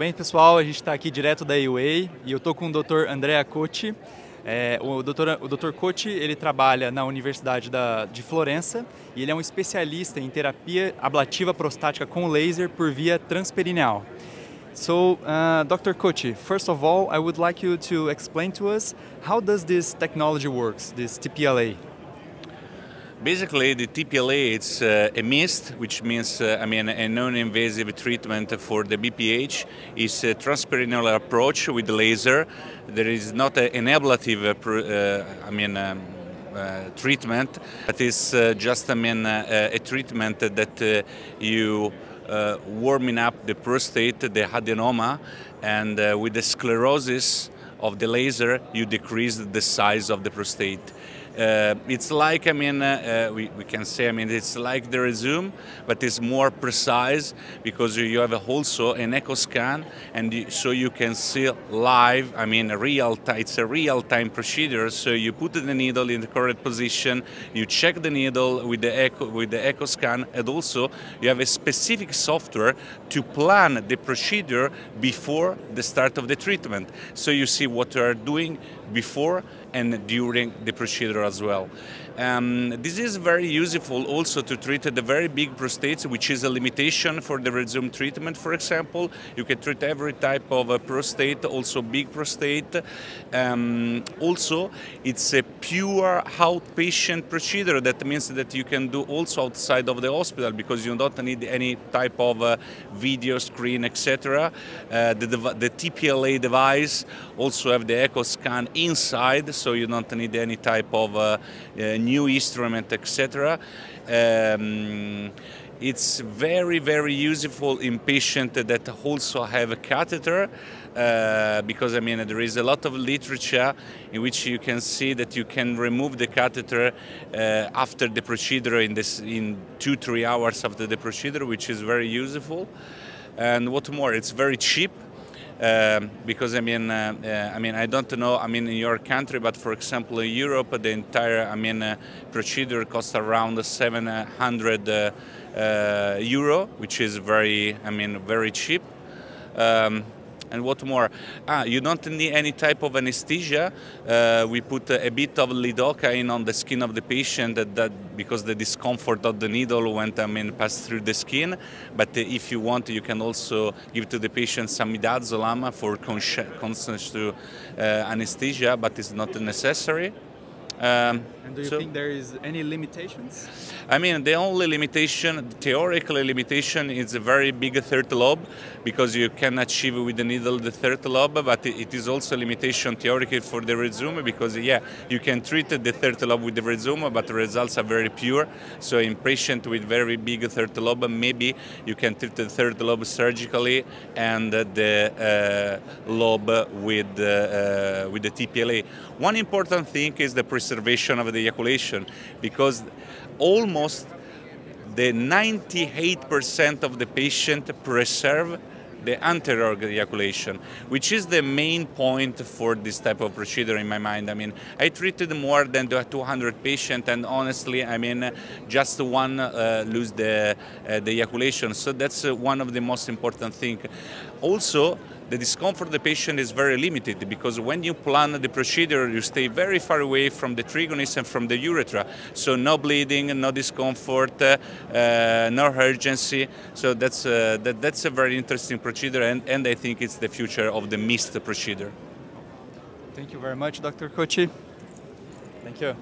bem, pessoal? A gente está aqui direto da AUA e eu estou com o Dr. Andrea Cotti. O Dr. Cotti, ele trabalha na Universidade de Florença e ele é um especialista em terapia ablativa prostática com laser por via transperineal. So, Dr. Cotti, first of all, I would like you to explain to us how does this technology works, this TPLA? Basically, the TPLA it's a mist, which means a non-invasive treatment for the BPH. It's a transperineal approach with laser. There is not an ablative treatment, but it's just a treatment that you warming up the prostate, the adenoma, and with the sclerosis of the laser, you decrease the size of the prostate. It's like, we can say, it's like the resume, but it's more precise because you have also an echo scan, and so you can see live, real time. It's a real-time procedure. So you put the needle in the correct position, you check the needle with the echo scan, and also you have a specific software to plan the procedure before the start of the treatment. So you see what you are doing before and during the procedure as well. This is very useful also to treat the very big prostates, which is a limitation for the resume treatment. For example, you can treat every type of prostate, also big prostate. Also, it's a pure outpatient procedure. That means that you can do also outside of the hospital because you don't need any type of video screen, etc. The TPLA device also have the echo scan inside, so you don't need any type of new instrument, etc. It's very, very useful in patients that also have a catheter because there is a lot of literature in which you can see that you can remove the catheter after the procedure in 2-3 hours after the procedure, which is very useful. And what more, it's very cheap. Because I don't know in your country, but for example in Europe the entire procedure costs around 700 euro, which is very cheap. And what more? You don't need any type of anesthesia. We put a bit of lidocaine on the skin of the patient because the discomfort of the needle went passed through the skin. But if you want, you can also give to the patient some midazolam for conscious to anesthesia, but it's not necessary. And do you think there is any limitations? The only limitation, theoretical limitation, is a very big third lobe, because you can achieve with the needle the third lobe, but it is also a limitation theoretically for the resume, because you can treat the third lobe with the resume, but the results are very pure. So in patient with very big third lobe, maybe you can treat the third lobe surgically and the lobe with the TPLA. One important thing is the preservation of the ejaculation, because almost the 98% of the patient preserve the anterior ejaculation, which is the main point for this type of procedure in my mind. I treated more than 200 patients, and honestly, just one lose the ejaculation. So that's one of the most important things. Also, the discomfort of the patient is very limited, because when you plan the procedure, you stay very far away from the trigonis and from the urethra. So no bleeding, no discomfort, no urgency. So that's a very interesting procedure, and I think it's the future of the mist procedure. Thank you very much, Dr. Cotti. Thank you.